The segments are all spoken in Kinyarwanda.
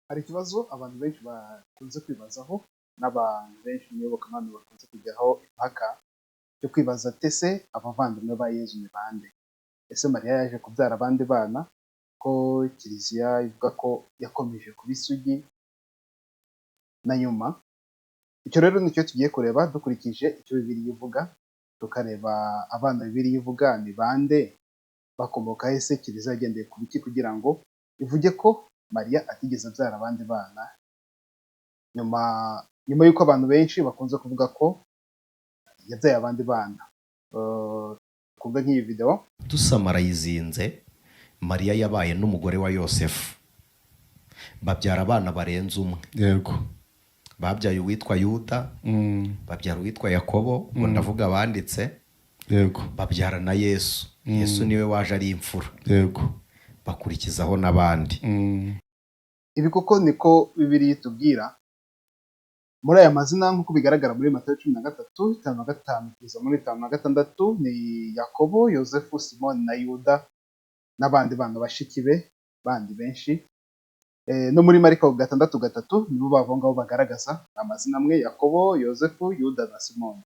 Hari ikibazo abantu benshi bakunze kwibazaho n'abantu benshi mu iyobokamana bakunze kujyaho impaka cyo kwibaza ati ese abavandimwe ba Yezu ni bande? Ese Mariya yaje kubyara abandi bana ko Kiliziya ivuga ko yakomeje kuba isugi na nyuma? Icyo rero nicyo tugiye kureba dukurikije icyo Bibiliya ivuga, tukareba abana Bibiliya ivuga ni bande, bakomoka he, ese Kiliziya yagendeye ku biki kugira ngo ivuge ko Mariya atigeze abyara abandi bana, nyuma y'uko abantu benshi bakunze kuvuga ko yabyaye abandi bana. Kumva nk'iyi video Dusama arayizinze, Mariya yabaye n'umugore wa Yosefu, babyara abana barenze umwe. Yego. Babyaye uwitwa Yuda, babyara uwitwa Yakobo, ngo ndavuga abanditse. Yego. Babyara na Yesu. Yesu niwe waje ari imfura. Yego. Bakurikizaho n'abandi. ibi koko niko Bibiliya itubwira. Muri aya mazina nk'uko bigaragara muri Matayo 13, 5-5 kugeza muri 5-6 ni Yakobo, Yosefu, Simoni na Yuda n'abandi bana bashiki be bandi benshi. No muri Mariko 6:3 nibo bava ngaho bagaragaza amazina amwe: Yakobo, Yosefu, Yuda na Simoni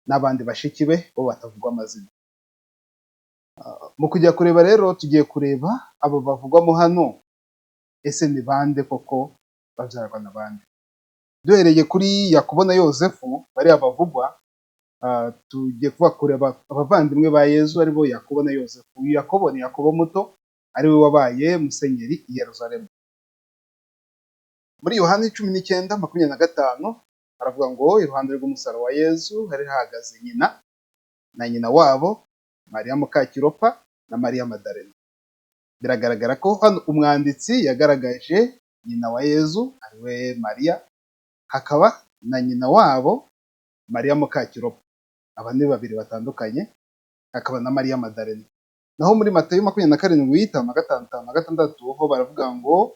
n'abandi bashiki be bo batavugwa amazina. Mu kujya kureba rero tugiye kureba abo bavugwamo hano, ese ni bande koko babyarwa na bande? Duhereye kuri Yakobo na Yosefu bariya bavugwa, tugiye kureba abavandimwe ba Yezu aribo Yakobo na Yosefu. Uyu Yakobo ni Yakobo muto, ariwe wabaye musenyeri i Yerusalemu. Muri Yohani 19:25 baravuga ngo iruhande rw'umusaraba wa Yezu hari hahagaze nyina na nyina wabo, Mariya Mukakiropa na Mariya Madalena. Biragaragara ko hano umwanditsi yagaragaje nyina wa Yezu ariwe Mariya, hakaba na nyina wabo Mariya Mukakiropa. Aba ni babiri batandukanye, hakaba na Mariya Madalena. Naho muri Matayo 27:5-6 ho baravuga ngo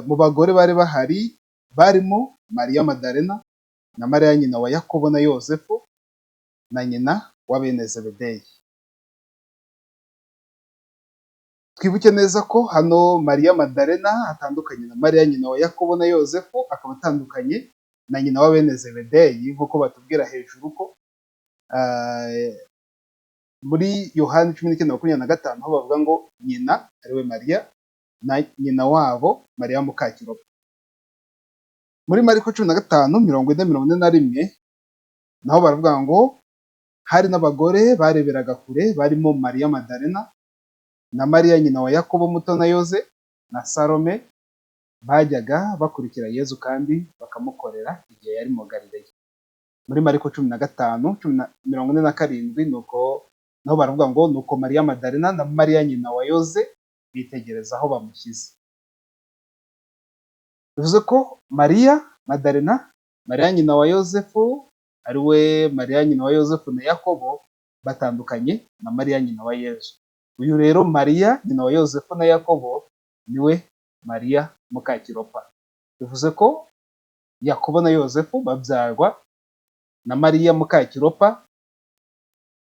mu bagore bari bahari barimo Mariya Madalena na Mariya nyina wa Yakobo na Yosefu na nyina wa bene Zebedeyi. Twibuke neza ko hano Mariya Madalena atandukanye na Mariya nyina wa Yakobo na Yosefu, akaba atandukanye na nyina wa bene Zebedeyi nk'uko batubwira hejuru ko muri Yohani 19:25 aho bavuga ngo nyina ariwe Mariya na nyina wabo Mariya Mukakiropa. Muri Mariko 15:40-41 naho baravuga ngo hari n'abagore bareberaga kure barimo Mariya Madalena na Mariya nyina wa Yakobo muto na Yoze na Salome, bajyaga bakurikira Yezu kandi bakamukorera igihe yari mu Galileya. Muri Mariko 15:47 nuko naho baravuga ngo nuko Mariya Madalena na Mariya nyina wa Yoze bitegereza aho bamushyize. Bivuze ko Mariya Madalena, Mariya nyina wa Yosefu ariwe Mariya nyina wa Yosefu na Yakobo batandukanye na Mariya nyina wa Yezu. Uyu rero Mariya nyina wa Yosefu na Yakobo niwe Mariya Mukakiropa. Bivuze ko Yakobo na Yosefu babyarwa na Mariya Mukakiropa,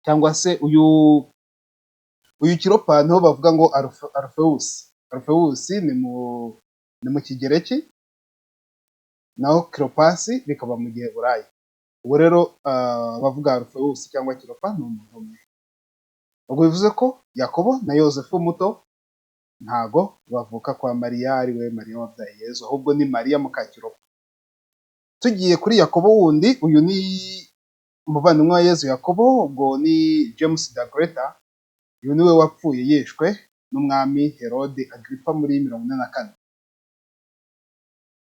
cyangwa se uyu Kiropa niho bavuga ngo Alfeusi. Alfeusi ni mu Kigereki, naho Kiropasi bikaba mu Giheburayi. Ubwo rero bavuga Alfeusi cyangwa Kiropa ni umuntu umwe. Ubwo bivuze ko Yakobo na Yosefu muto ntago bavuka kwa Mariya ariwe Mariya wabyaye Yezu, ahubwo ni Mariya Mukakiropa. Tugiye kuri Yakobo wundi, uyu ni umuvandimwe wa Yezu Yakobo, ubwo ni James the Greater. Uyu niwe wapfuye yishwe n'umwami Herode Agripa muri 44.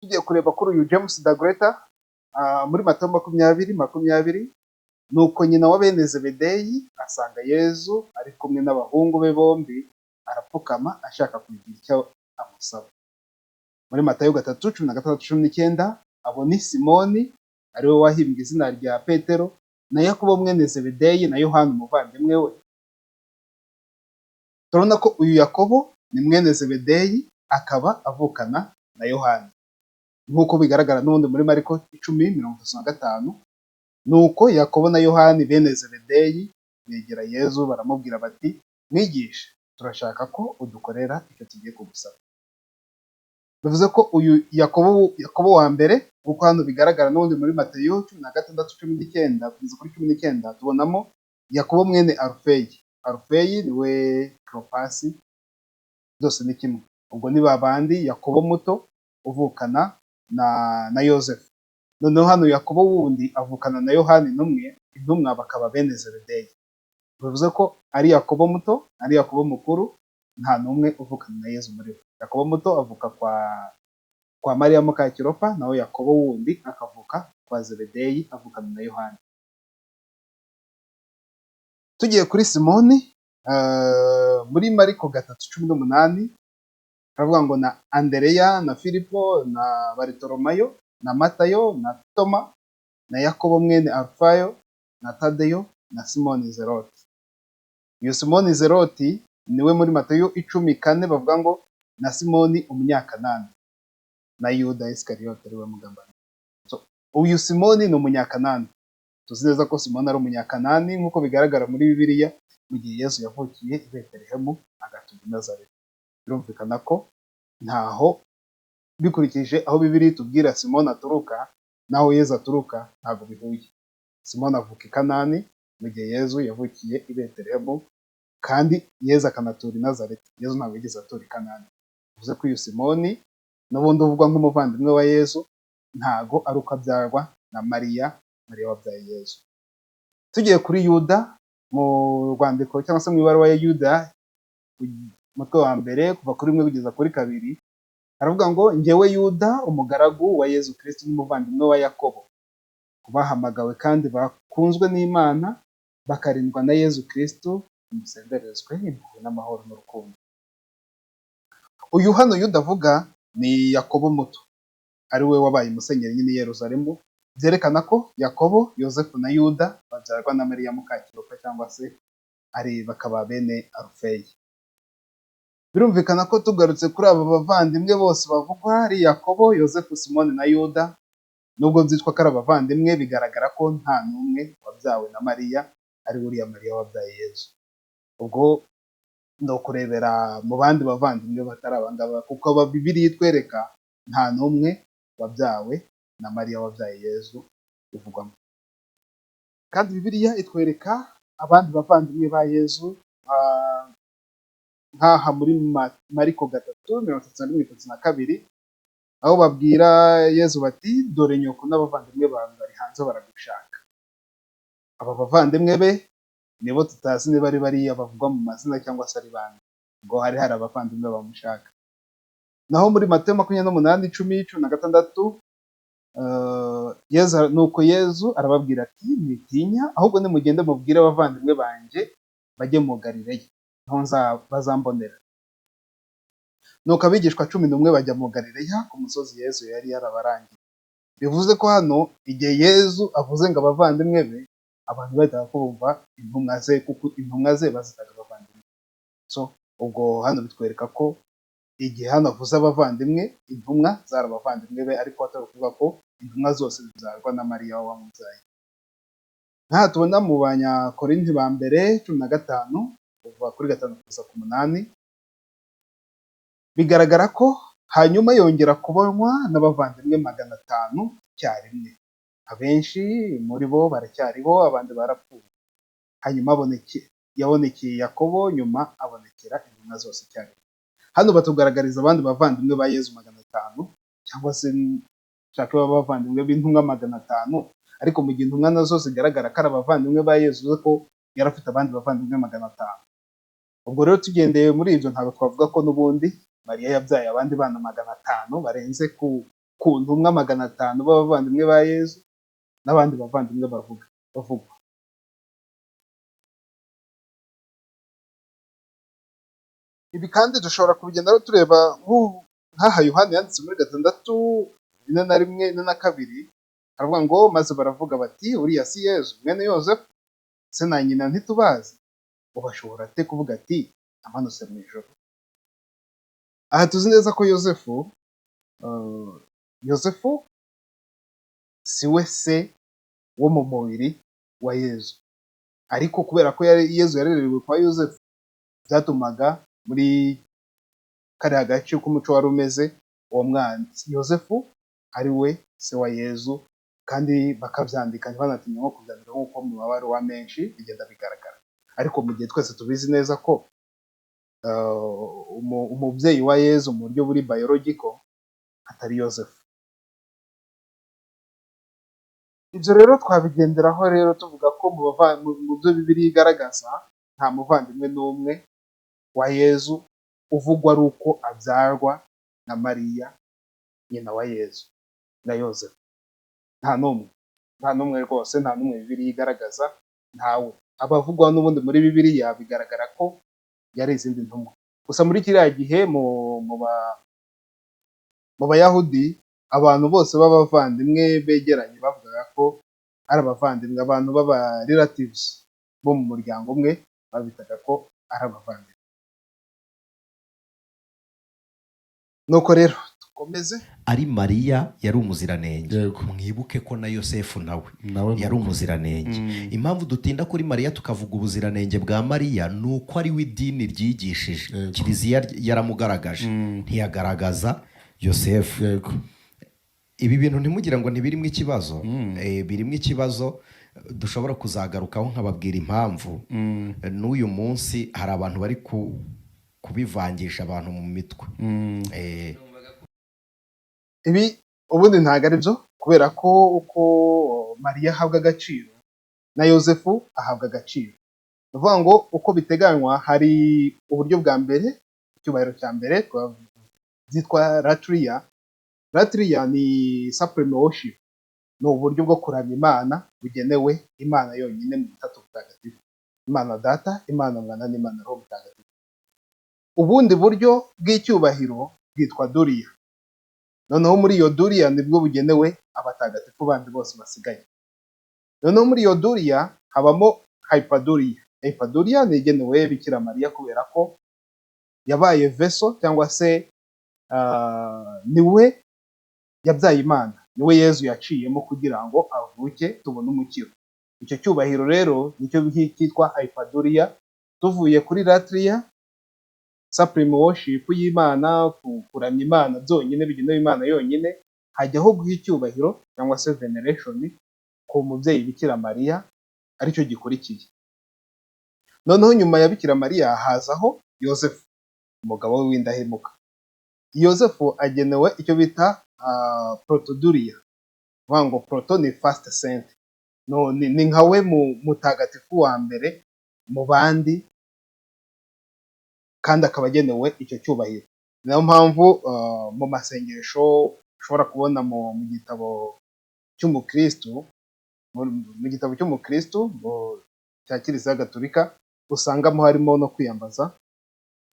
Tugiye kureba kuri uyu James the Greater, muri Matayo 20:20 nuko nyina wa bene Zebedeyi asanga Yezu ari kumwe n'abahungu be bombi, arapfukama ashaka kugira icyo amusaba. Muri Matayo 3:16-19 abo ni Simoni ariwe wahimbwe izina rya Petero na Yakobo mwene Zebedeyi na Yohana umuvandimwe we. Turabona ko uyu Yakobo ni mwene Zebedeyi, akaba avukana na Yohana nk'uko bigaragara n'ubundi muri Mariko 10:35. Nuko Yakobo na Yohani bene Zebedeyi begera Yezu baramubwira bati, mwigisha, turashaka ko udukorera icyo tugiye kugusaba. bivuze ko uyu Yakobo wa mbere kuko hano bigaragara n'ubundi muri Matayo 16:19 kugeza kuri 19 tubonamo Yakobo mwene Alufeyi. Alufeyi niwe Cleopasi, byose ni kimwe. Ubwo ni babandi Yakobo muto uvukana na Yozefu. Noneho hano Yakobo wundi avukana na Yohani intumwa bakaba bene Zebedeyi. Bivuze ko ari Yakobo muto, ari Yakobo mukuru, nta n'umwe uvukana na Yezu muri bo. Yakobo muto avuka kwa Mariya muka Kilopa, naho Yakobo wundi akavuka kwa Zebedeyi avukana na Yohani. Tugiye kuri Simoni, muri Mariko 3:18 haravuga ngo na Andereya na Filipo na Baritolomayo na Matayo na Toma na Yakobo mwene Alufayo na Tadeyo na Simoni Zeloti. Iyo Simoni Zeloti niwe muri Matayo 10:4 bavuga ngo na Simoni umunyakanani na Yuda Isikariyote ariwe mugambane. So, uyu Simoni ni umunyakanani. Tuzi neza ko Simoni ari umunyakanani nk'uko bigaragara muri Bibiliya mu gihe Yesu yavukiye i Betelehemu agatuba i Nazareti. Birumvikana ko ntaho bikurikije aho Bibiliya itubwira Simoni aturuka naho Yesu aturuka ntabwo bihuye. Simoni avuka i Kanani mu gihe Yesu yavukiye i Betelehemu, kandi Yesu akanatura i Nazareti. Yesu ntabwo yigeze atura i Kanani. Bivuze ko uyu Simoni n'ubundi uvugwa nk'umuvandimwe wa Yesu ntago ari uko abyarwa na Mariya wabyaye Yesu. Tugiye kuri Yuda, mu rwandiko cyangwa se mu ibaruwa ya Yuda umutwe wa mbere kuva kuri 1 kugeza kuri 2 haravuga ngo njyewe Yuda umugaragu wa Yesu Kristo n'umuvandimwe wa Yakobo, bahamagawe kandi bakunzwe n'Imana bakarindwa na Yesu Kristo, musenderezwe impuhwe n'amahoro n'urukundo. Uyu hano Yuda avuga ni Yakobo muto, ari we wabaye musenyeri nyine i Yerusalemu. Byerekana ko Yakobo, Yozefu na Yuda babyarwa na Mariya muka Kilopa cyangwa se bakaba bene Alufeyi. Birumvikana ko tugarutse kuri aba bavandimwe bose bavugwa ari Yakobo, Yozefu, Simoni na Yuda, nubwo byitwa ko ari abavandimwe, bigaragara ko nta n'umwe wabyawe na Mariya ari uriya Mariya wabyaye Yesu. Ubwo no kurebera mu bandi bavandimwe batari abangaba, kuko Bibiliya itwereka nta n'umwe wabyawe na Mariya wabyaye Yesu bivugwamo. Kandi Bibiliya itwereka abandi bavandimwe ba Yesu nk'aha muri Mariko 3:31-32 aho babwira Yesu bati dore nyoko n'abavandimwe bawe bari hanze baragushaka. Aba bavandimwe be nibo tutazi niba ari bariya bavugwa mu mazina cyangwa se ari bande, ngo hari abavandimwe bamushaka. Naho muri Matayo 28:10-16 nuko Yesu arababwira ati mwitinya, ahubwo nimugende mubwire abavandimwe banje bajye mu Galileya, niho bazambonera. Nuko abigishwa 11 bajya mu Galileya ku musozi Yesu yari yarabarangiye. Bivuze ko hano igihe Yesu avuze ngo abavandimwe be, abantu bahita kumva intumwa ze, kuko intumwa ze bazitaga abavandimwe. So ubwo hano bitwereka ko igihe hano avuze abavandimwe, intumwa zari abavandimwe be, ariko atari ukuvuga ko intumwa zose zibyarwa na Mariya wamubyaye. Nta tubona mu Banyakorinti ba mbere 15 kuva kuri 5 kugeza ku 8 bigaragara ko hanyuma yongera kubonwa n'abavandimwe 500 icyarimwe. Abenshi muri bo baracyariho, abandi barapfuye. Hanyuma yabonekeye Yakobo, nyuma abonekera intumwa zose icyarimwe. Hano batugaragariza abandi bavandimwe ba Yesu 500, cyangwa se nshaka abavandimwe b'intumwa 500, ariko mu gihe intumwa nazo zigaragara ko ari abavandimwe ba Yesu, ko yari afite abandi bavandimwe 500. Ubwo rero tugendeye muri ibyo, ntabwo twavuga ko n'ubundi Mariya yabyaye abandi bana 500 barenze ku ntumwa 500 b'abavandimwe ba Yesu n'abandi bavandimwe bavugwa. Ibi kandi dushobora kubigendaho tureba nk'aha Yohana yanditse muri 6:41-42 haravuga ngo maze baravuga bati uriya si Yesu mwene Yozefu, se na nyina ntitubazi? Ubashobora ate kuvuga ati amanutse mu ijoro? Aha tuzi neza ko Yozefu si we se wo mu mubiri wa Yesu, ariko kubera ko Yesu yarerewe kwa Yozefu byatumaga muri kariya gace k'umuco wari umeze, uwo mwana yosefu ari we se wa yezu, kandi bakabyandika ntibanatinye nko kubyandika nk'uko mu mabaruwa menshi bigenda bigaragara. Ariko mu gihe twese tubizi neza ko umubyeyi wa yezu mu buryo buri biological atari yosefu. Ibyo rero twabigenderaho rero tuvuga ko mu byo Bibiliya igaragaza nta muvandimwe n'umwe wa yezu uvugwa ari uko abyarwa na Mariya nyina wa yezu na yosefu. Nta n'umwe rwose, nta n'umwe Bibiliya igaragaza, ntawe. Abavugwa n'ubundi muri Bibiliya bigaragara ko yari izindi ntumwa. Gusa muri kiriya gihe mu Bayahudi abantu bose b'abavandimwe begeranye bavugaga ko ari abavandimwe, abantu b'aba relatives bo mu muryango umwe babitaga ko ari abavandimwe. Nuko rero dukomeze. Ari Mariya yari umuziranenge. Yego. Mwibuke ko na Yosefu nawe Nawe yari umuziranenge. Impamvu dutinda kuri Mariya tukavuga ubuziranenge bwa Mariya ni uko ari we idini ryigishije. Yego. Kiliziya yaramugaragaje, ntiyagaragaza Yosefu. Yego. Ibi bintu ntimugire ngo ntibirimo ikibazo. Birimo ikibazo dushobora kuzagarukaho nkababwira impamvu. N'uyu munsi hari abantu bari kubivangisha abantu mu mitwe. Ibi ubundi ntabwo ari byo, kubera ko uko Mariya ahabwa agaciro na yosefu ahabwa agaciro. Ni ukuvuga ngo uko biteganywa hari uburyo bwa mbere, icyubahiro cya mbere byitwa latria. Latria ni supreme worship, ni uburyo bwo kuramya Imana bugenewe Imana yonyine mu butatu butagatifu, Imana Data, Imana Mwana n'Imana Roho Mutagatifu. Ubundi buryo bw'icyubahiro bwitwa duria. Noneho muri iyo duria nibwo bugenewe abatagatifu bandi bose basigaye. Noneho muri iyo duria habamo hyperduria. Hyperduria ni igenewe Bikira Mariya kubera ko yabaye veso cyangwa se niwe yabyaye Imana, niwe Yezu yaciyemo kugira ngo avuke tubone umukiro. Icyo cyubahiro rero nicyo cyitwa hyperduria. Tuvuye kuri latria, supreme worship y'Imana, kuramya Imana byonyine bigenewe Imana yonyine, hajyaho guha icyubahiro cyangwa se veneration ku mubyeyi Bikira Mariya, aricyo gikurikiye. Noneho nyuma ya Bikira Mariya hazaho Yosefu, umugabo we w'indahemuka. Yosefu agenewe icyo bita protoduria. Vuga ngo proto ni first saint, ni nkawe mutagatifu wa mbere mu bandi, kandi akaba agenewe icyo cyubahiro. Niyo mpamvu mu masengesho ushobora kubona mu gitabo cy'umukristu, cya Kiliziya Gatolika, usangamo harimo no kwiyambaza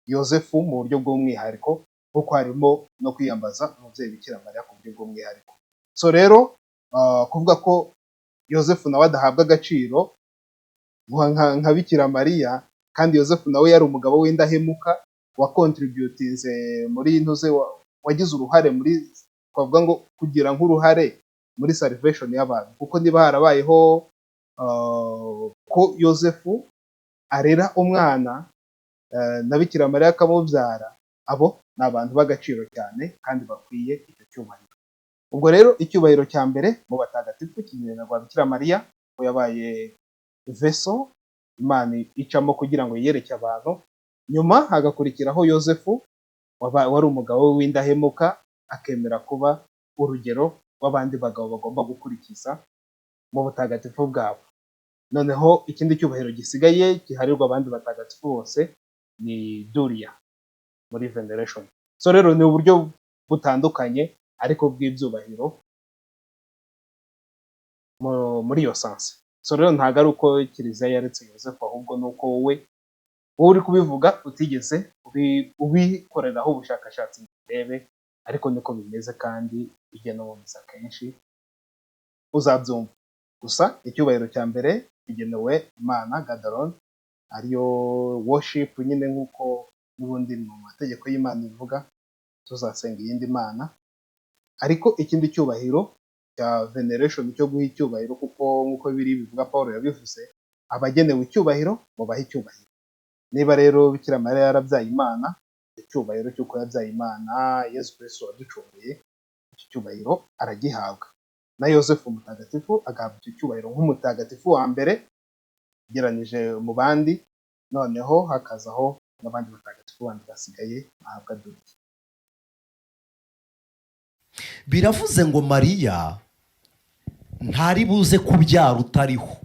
Yosefu mu buryo bw'umwihariko, kuko harimo no kwiyambaza umubyeyi Bikira Mariya ku buryo bw'umwihariko. So rero kuvuga ko Yosefu nawe adahabwa agaciro nka Bikira Mariya, kandi Yosefu nawe yari umugabo w'indahemuka wakontributinze muri intuze, wagize uruhare muri, twavuga ngo kugira nk'uruhare muri salvation y'abantu. Kuko niba harabayeho ko Yosefu arera umwana na Bikira Mariya akamubyara, abo ni abantu b'agaciro cyane kandi bakwiye icyo cyubahiro. Ubwo rero icyubahiro cya mbere mu batagatifu kigenerwa Bikira Mariya, ko yabaye veso Imana icamo kugira ngo yiyereke abantu. Nyuma hagakurikiraho Yosefu wari umugabo w'indahemuka, akemera kuba urugero rw'abandi bagabo bagomba gukurikiza mu butagatifu bwabo. Noneho ikindi cyubahiro gisigaye giharirwa abandi batagatifu bose ni duria muri veneration. So rero ni uburyo butandukanye ariko bw'ibyubahiro muri iyo sanse. So rero ntabwo ari uko Kiliziya yaretse Yosefu, ahubwo ni uko wowe uri kubivuga utigeze ubikoreraho ubushakashatsi ngo urebe, ariko niko bimeze kandi bijya no mu misa kenshi uzabyumva. Gusa icyubahiro cya mbere kigenewe Imana Gadaron, ariyo worship nyine, nk'uko n'ubundi mu mategeko y'Imana ivuga tuzasenga iyindi Mana. Ariko ikindi cyubahiro cya veneration cyo guha icyubahiro, kuko nk'uko biri bivuga Paul yabivuze, abagenewe icyubahiro mubaha icyubahiro. Niba rero Bikira Mariya yarabyaye Imana, icyubahiro cy'uko yabyaye Imana, Yesu Kristo waducunguye, icyo cyubahiro aragihabwa. Na Yosefu mutagatifu agahabwa icyo cyubahiro nk'umutagatifu wa mbere ugereranije mu bandi, noneho hakazaho n'abandi batagatifu bandi basigaye bahabwa dutya. biravuze ngo Mariya ntari buze kubyara utariho,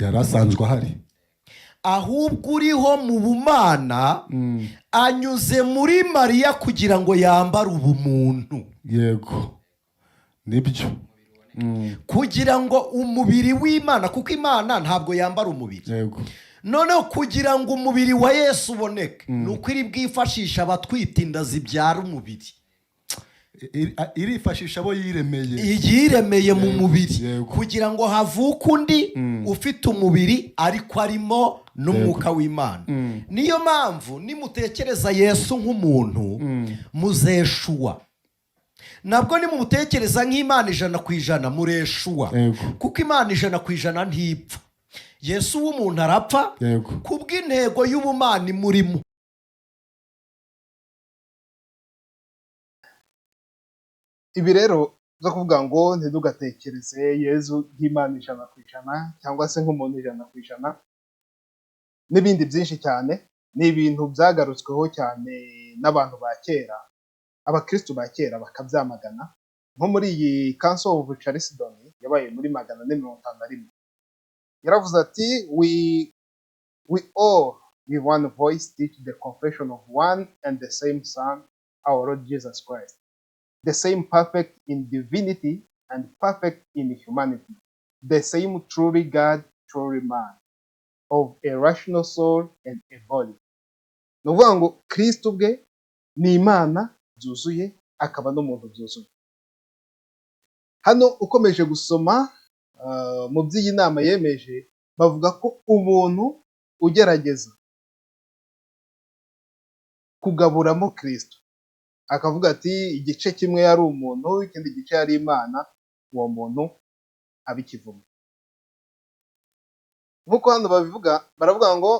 yari asanzwe ahari, ahubwo uriho mu bumana anyuze muri Mariya kugira ngo yambare ubumuntu. yego nibyo. Kugira ngo umubiri w'Imana, kuko Imana ntabwo yambara umubiri, yego noneho kugira ngo umubiri wa Yesu uboneke ni uko iri bwifashisha abatwita inda zibyara umubiri, irifashisha abo yiremeye, yiremeye mu mubiri, yego. kugira ngo havuke undi ufite umubiri ariko arimo n'umwuka w'Imana. Niyo mpamvu nimutekereza Yesu nk'umuntu muzeshuwa, nabwo nimumutekereza nk'Imana 100% mureshuwa, Yego. kuko Imana 100% ntipfa. Yesu w'umuntu arapfa Yego. kubw'intego y'ubumana imurimo. Ibi rero zo kuvuga ngo ntidugatekereze Yezu nk'Imana 100% cyangwa se nk'umuntu 100%, n'ibindi byinshi cyane, ni ibintu byagarutsweho cyane n'abantu ba kera, abakristo ba kera bakabyamagana, nko muri iyi Council of Chalcedon yabaye muri 451 yaravuze ati we all with one voice teach the confession of one and the same Son, our Lord Jesus Christ, the same perfect in divinity and perfect in humanity, the same truly God, truly man, of a rational soul and a body. Ni ukuvuga ngo Kristo ubwe ni Imana byuzuye akaba n'umuntu byuzuye. Hano ukomeje gusoma mu by'iyi nama yemeje, bavuga ko umuntu ugerageza kugaburamo Kristo akavuga ati igice kimwe yari umuntu ikindi gice yari Imana, uwo muntu abikivume. Nk'uko hano babivuga, baravuga ngo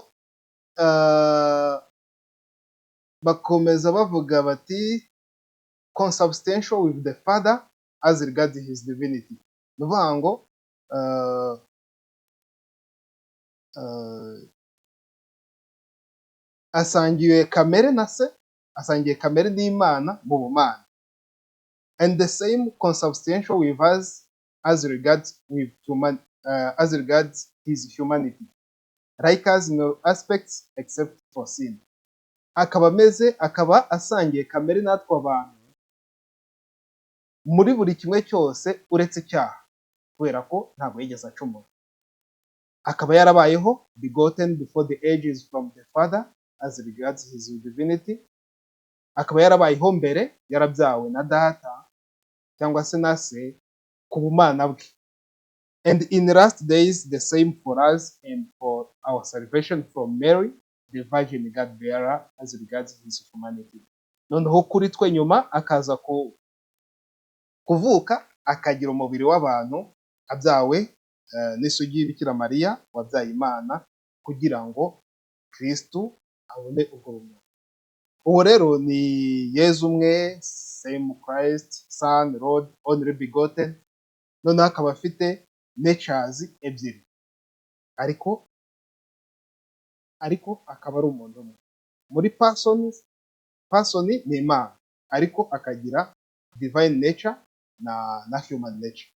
bakomeza bavuga bati consubstantial with the Father as regards his divinity. Ni ukuvuga ngo asangiye kamere na se, asangiye kamere n'Imana mu bumana, and the same consubstantial with us as regards his humanity, like us in all aspects except for sin. Akaba asangiye kamere natwe abantu muri buri kimwe cyose uretse icyaha, kubera ko ntabwo yigeze acumura. Akaba yarabayeho begotten before the ages from the Father as regards his divinity. Akaba yarabayeho mbere, yarabyawe na Data cyangwa se na se ku bumana bwe. And in the last days the same for us and for our salvation from Mary, the Virgin God bearer, as regards his humanity. Noneho kuri twe nyuma akaza kuvuka akagira umubiri w'abantu, abyawe n'isugi Bikira Mariya wabyaye Imana, kugira ngo Kristo abone ubwo bumuntu. Uwo rero ni Yezu umwe, same Christ, Son, Lord, only begotten. Noneho akaba afite natures ebyiri, ariko akaba ari umuntu umwe. Muri person ni Imana, ariko akagira divine nature na human nature.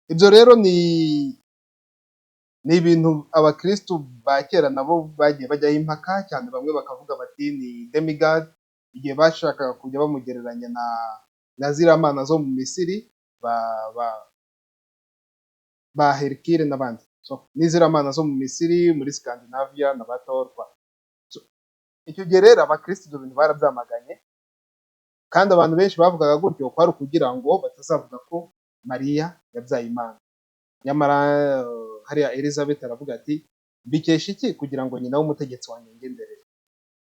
Ibyo rero ni ibintu abakristo ba kera nabo bagiye bajyaho impaka cyane, bamwe bakavuga bati ni demigod, igihe bashakaga kujya bamugereranya na ziriya mana zo mu Misiri ba Hercule n'abandi. So n'iziriya mana zo mu Misiri, muri Scandinavia na Batorwa. So icyo gihe rero abakristo ibyo bintu barabyamaganye, kandi abantu benshi bavugaga gutyo kwari ukugira ngo batazavuga ko Mariya yabyaye Imana. Nyamara hariya Elizabeth aravuga ati mbikesha iki kugira ngo nyina w'umutegetsi wanjye ngenderere.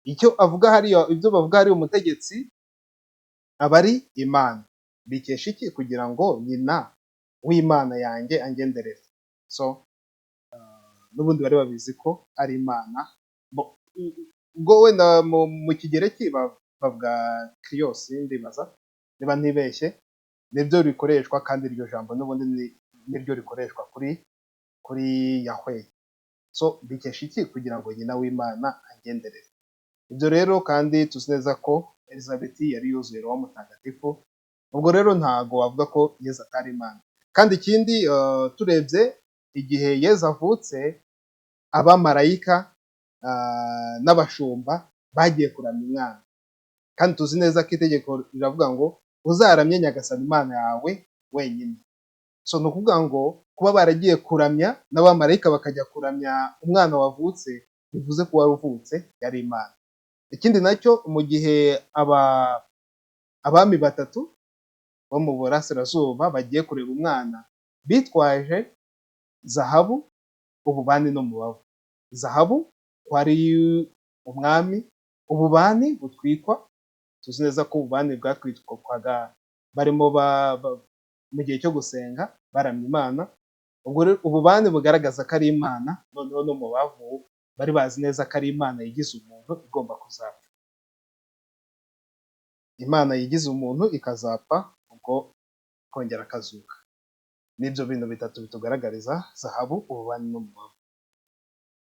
Icyo avuga hariya, ibyo bavuga hariya umutegetsi aba ari Imana. Mbikesha iki kugira ngo nyina w'Imana yanjye angenderere. So n'ubundi bari babizi ko ari Imana. ubwo wenda mu kigereki bavuga krios ndibaza niba ntibeshye, nibyo rikoreshwa kandi iryo jambo n'ubundi niryo rikoreshwa kuri Yahweh. So bikesha iki? Kugira ngo nyina w'Imana agenderere. Ibyo rero kandi tuzi neza ko Elizabeth yari yuzuye Roho Mutagatifu, ubwo rero ntago wavuga ko Yezu atari Imana. Kandi ikindi turebye igihe Yezu avutse, abamarayika n'abashumba bagiye kuramya umwana, kandi tuzi neza ko itegeko riravuga ngo uzaramye Nyagasani Imana yawe wenyine. So ni ukuvuga ngo kuba baragiye kuramya n'abamarayika bakajya kuramya umwana wavutse, bivuze ko wari uvutse yari Imana. Ikindi nacyo, mu gihe abami batatu bo mu burasirazuba bagiye kureba umwana, bitwaje zahabu, ububani n'umubavu. Zahabu wari umwami, ububani butwikwa, tuzi neza ko ububani bwatwikwaga barimo mu gihe cyo gusenga baramya Imana. Ubwo rero ububani bugaragaza ko ari Imana, noneho n'umubavu bari bazi neza ko ari Imana yigize umuntu igomba kuzapfa. Imana yigize umuntu ikazapfa, ubwo kongera akazuka. N'ibyo bintu bitatu bitugaragariza zahabu, ububani n'umubavu.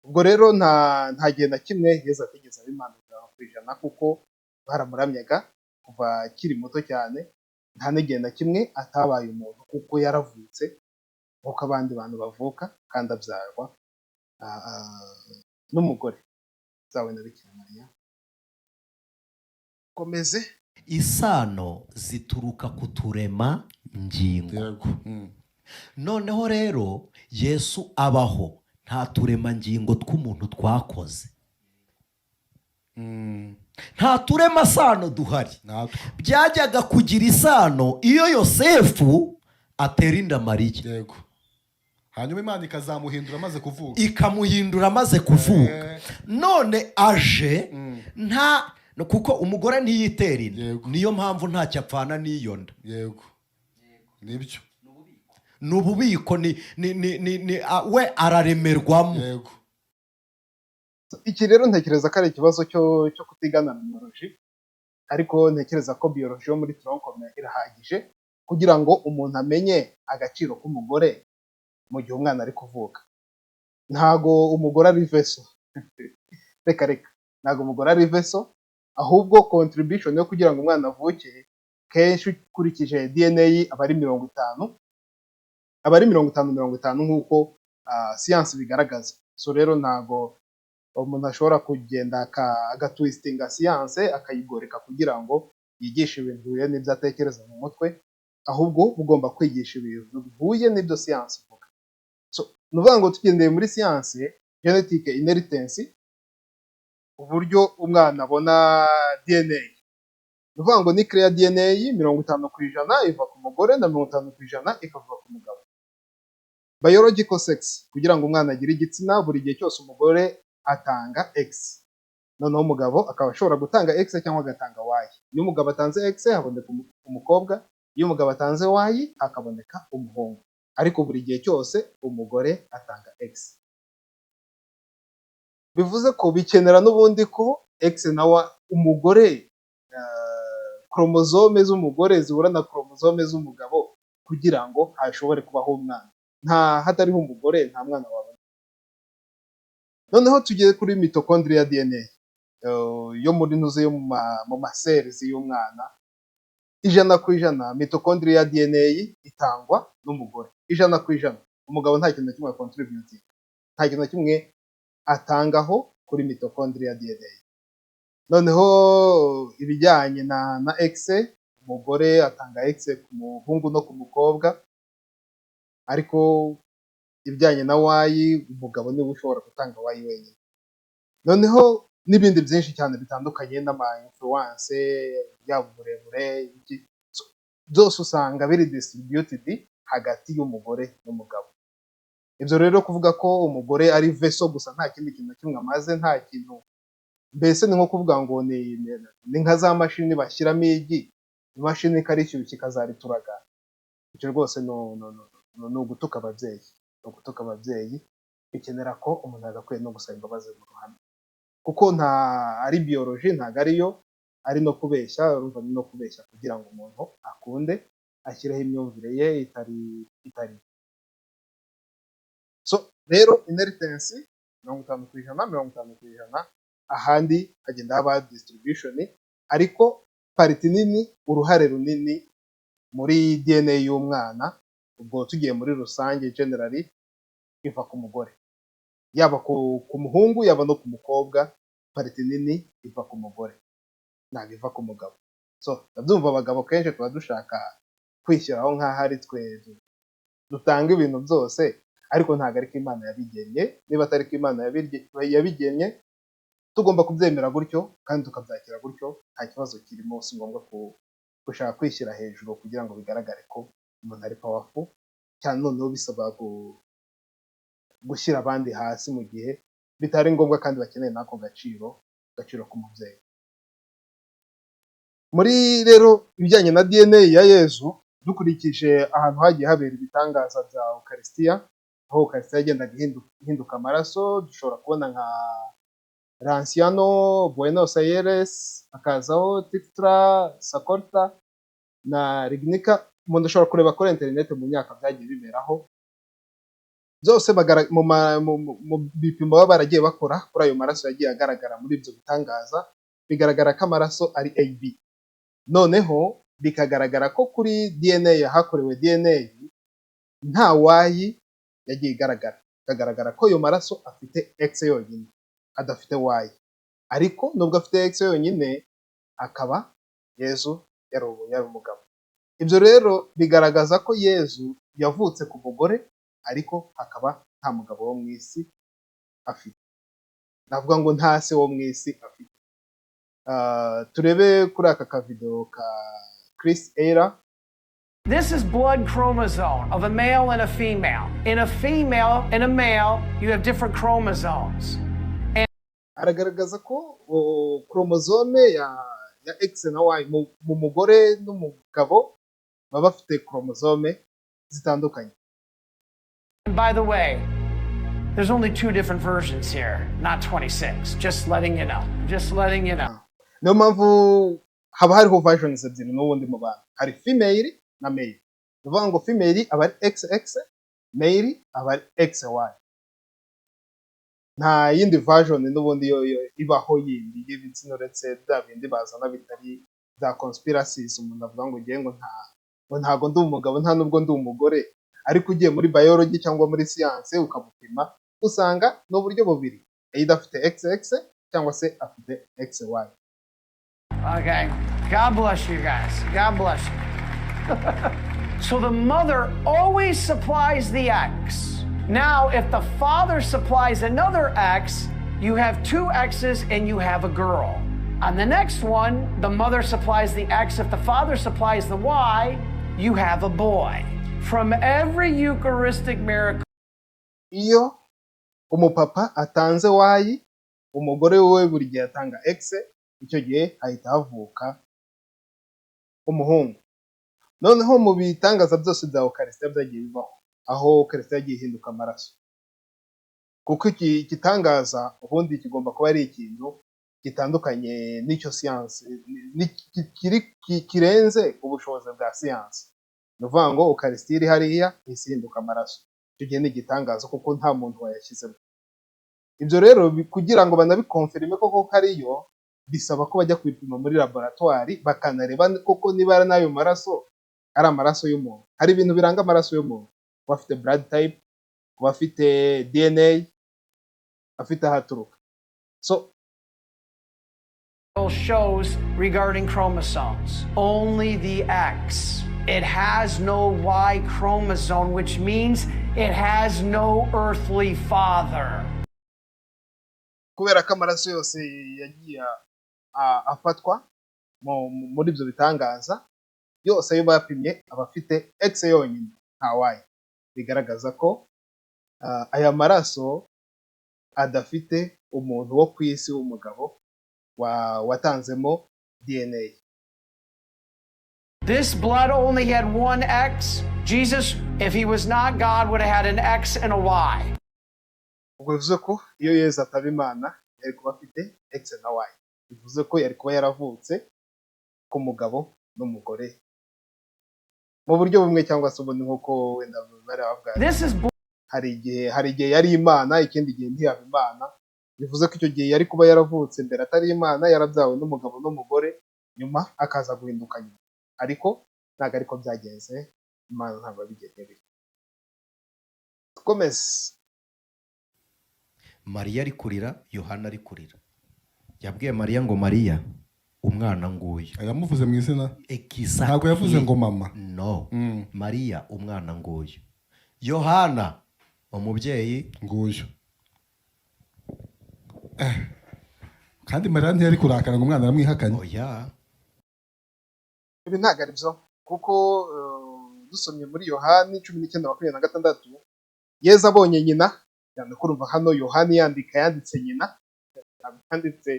Ubwo rero nta gihe na kimwe Yezu atigeze aba Imana ijana, kuko baramuramyaga kuva akiri muto cyane. Nta n'igihe na kimwe atabaye umuntu, kuko yaravutse nk'uko abandi bantu bavuka, kandi abyarwa n'umugore zawe na Bikira Mariya. Komeze. Isano zituruka ku turema ngingo. Noneho rero Yesu abaho, nta turemangingo tw'umuntu twakoze, nta turema sano duhari. Byajyaga kugira isano iyo Yosefu atera inda Mariya, hanyuma Imana ikazamuhindura amaze kuvuka, ikamuhindura amaze kuvuka. None aje nta, kuko umugore ntiyitera inda, niyo mpamvu ntacyo apfana n'iyo nda. Nibyo, ni ububiko, we araremerwamo. Iki rero ntekereza ko ari ikibazo cyo kutigana na biyoloji, ariko ntekereza ko biyoloji yo muri tronkom irahagije kugira ngo umuntu amenye agaciro k'umugore mu gihe umwana ari kuvuka. Ntago umugore ari veso reka ntago umugore ari veso, ahubwo contribution yo kugira ngo umwana avuke, kenshi ukurikije DNA aba ari 50, aba ari 50 nk'uko siyansi bigaragaza. So rero ntago umuntu ashobora kugenda agatwistinga siyanse akayigoreka kugira ngo yigishe ibintu bihuye n'ibyo atekereza mu mutwe, ahubwo ugomba kwigisha ibintu bihuye n'ibyo siyansi ivuga. So ni ukuvuga ngo tugendeye muri siyansi genetic inheritance, uburyo umwana abona DNA, ni ukuvuga ngo nuclear ya DNA 50% iva ku mugore na 50% ikava ku mugabo. Biological sex, kugira ngo umwana agire igitsina, buri gihe cyose umugore atanga X, noneho umugabo akaba ashobora gutanga X cyangwa agatanga Y. Iyo umugabo atanze X haboneka umukobwa, iyo umugabo atanze Y hakaboneka umuhungu, ariko buri gihe cyose umugore atanga X. Bivuze ko bikenera n'ubundi ko X na Y, umugore kromozome z'umugore zihura na kromozome z'umugabo kugira ngo hashobore kubaho umwana. Hatariho umugore nta mwana wabona. Noneho tugiye kuri mitochondria DNA yo muri ntuze yo mu macells y'umwana, 100% mitochondria DNA itangwa n'umugore 100%. Umugabo nta kintu na kimwe contribute, nta kintu na kimwe atangaho kuri mitochondria DNA. Noneho ibijyanye na X, umugore atanga X ku muhungu no ku mukobwa, ariko ibijyanye na Y umugabo niwe ushobora gutanga Y wenyine. Noneho n'ibindi byinshi cyane bitandukanye n'ama influence, yaba uburebure, byose usanga biri distributed hagati y'umugore n'umugabo. Ibyo rero kuvuga ko umugore ari veso gusa nta kindi kintu na kimwe amaze, nta kintu, mbese ni nko kuvuga ngo ni nka za mashini bashyiramo igi, imashini ikarishyushya ikazarituragara. Icyo rwose ni ugutuka ababyeyi, bikenera ko umuntu agakwiye no gusaba imbabazi mu ruhame, kuko nta ari biology ntago ariyo, ari no kubeshya, urumva ni no kubeshya kugira ngo umuntu akunde ashyireho imyumvire ye itari. So rero inheritance 50%, 50%, ahandi hagenda haba distribution, ariko pariti nini, uruhare runini muri DNA y'umwana, ubwo tugiye muri rusange generally iva ku mugore, yaba ku muhungu yaba no ku mukobwa, pariti nini iva ku mugore ntabwo iva ku mugabo. So ndabyumva abagabo kenshi tuba dushaka kwishyiraho nk'aho ari twe dutanga ibintu byose, ariko ntabwo ariko Imana yabigennye. Niba atari ko Imana yabigennye, tugomba kubyemera gutyo kandi tukabyakira gutyo, nta kibazo kirimo. Si ngombwa gushaka kwishyira hejuru kugira ngo bigaragare ko umuntu ari powerful, cyane noneho bisaba gushyira abandi hasi mu gihe bitari ngombwa kandi bakeneye n'ako gaciro k'umubyeyi. Muri rero ibijyanye na DNA ya Yezu, dukurikije ahantu hagiye habera ibitangaza bya Eucharistia, aho Eucharistia yagendaga ihinduka amaraso, dushobora kubona nka Lanciano, Buenos Aires, hakazaho Tixtra, Sakorta na Rignica. Umuntu ashobora kureba kuri internet mu myaka byagiye biberaho, byose mu bipimo baba baragiye bakora kuri ayo maraso yagiye agaragara muri ibyo bitangaza, bigaragara ko amaraso ari AB. Noneho bikagaragara ko kuri DNA hakorewe DNA nta Y yagiye igaragara, bikagaragara ko ayo maraso afite X yonyine adafite Y, ariko nubwo afite X yonyine akaba Yezu yari umugabo. Ibyo rero bigaragaza ko Yezu yavutse ku mugore, ariko hakaba nta mugabo wo mu isi afite, navuga ngo nta se wo mu isi afite. Turebe kuri aka kavideo ka Chris Eyre. This is blood chromosome of a male and a female. In a female and a male, you have different chromosomes. Aragaragaza ko chromosome ya X na Y mu mugore n'umugabo baba bafite chromosome zitandukanye. And by the way, there's only 2 different versions here, not 26. Just letting you know. Just letting you know. Niyo mpamvu haba hariho versions ebyiri n'ubundi mu bantu, hari female na male. Uvuga ngo female aba ari XX, male aba ari XY. Nta yindi version n'ubundi yo ibaho yindi y'ibitsina uretse bya bindi bazana bitari za conspiracies. Umuntu avuga ngo ngiye ngo ntago ndi umugabo nta nubwo ndi umugore, ariko ugiye muri biology cyangwa muri science ukamupima usanga n'uburyo bubiri, either afite XX cyangwa se afite XY. Okay. God bless you guys. God bless you. So the mother always supplies the X. Now, if the father supplies another X, you have 2 X's and you have a girl. On the next one, the mother supplies the X. If the father supplies the Y, you have a boy. From every Eucharistic miracle. Iyo umupapa atanze Y, umugore we buri gihe atanga X, icyo gihe hahita havuka umuhungu. Noneho mu bitangaza byose bya Eucharistia byagiye bibaho, aho Eucharistia yagiye ihinduka amaraso, kuko iki gitangaza ubundi kigomba kuba ari ikintu gitandukanye n'icyo siyansi kirenze ubushobozi bwa siyansi. Ni ukuvuga ngo Eucharistia iri hariya ihinduka amaraso, icyo gihe ni igitangaza kuko nta muntu wayashyizemo. Ibyo rero kugira ngo banabikonfirime koko ariyo, bisaba ko bajya kubipima muri laboratoire bakanareba koko niba ari n'ayo maraso ari amaraso y'umuntu. Hari ibintu biranga amaraso y'umuntu, kuba afite blood type, kuba afite DNA, afite ahaturuka. So shows regarding chromosomes, only the X. It has no Y chromosome, which means it has no earthly father. Kubera ko amaraso yose yagiye afatwa muri ibyo bitangaza, yose ayo bapimye aba afite X yonyine nta Y, bigaragaza ko aya maraso adafite umuntu wo ku isi w'umugabo watanzemo DNA. This blood only had 1 X. Jesus, if he was not God, would have had an X and a Y. Ubwo bivuze ko iyo Yesu ataba Imana yari kuba afite x na y, bivuze ko yari kuba yaravutse ku mugabo n'umugore mu buryo bumwe cyangwa se ubundi, nk'uko wenda bari bavuga This is hari igihe yari imana, ikindi gihe ntiyaba imana. Bivuze ko icyo gihe yari kuba yaravutse mbere atari imana, yarabyawe n'umugabo n'umugore, nyuma akaza guhinduka nyuma, ariko ntabwo ariko byagenze, imana ntabwo yabigeneye. Dukomeze. mariya ari kurira, yohana ari kurira. Yabwiye mariya ngo mariya umwana nguyu. yamuvuze mu izina Exactly. ntabwo yavuze ngo mama. No. Mariya umwana nguyu. Yohana umubyeyi nguyu. Kandi Mariya ntiyari kurakara ngo umwana aramwihakanye. oya. Ibi ntabwo ari byo, kuko dusomye muri Yohani 19:26, Yezu abonye nyina, cyane ko urumva hano Yohani yanditse nyina, yanditse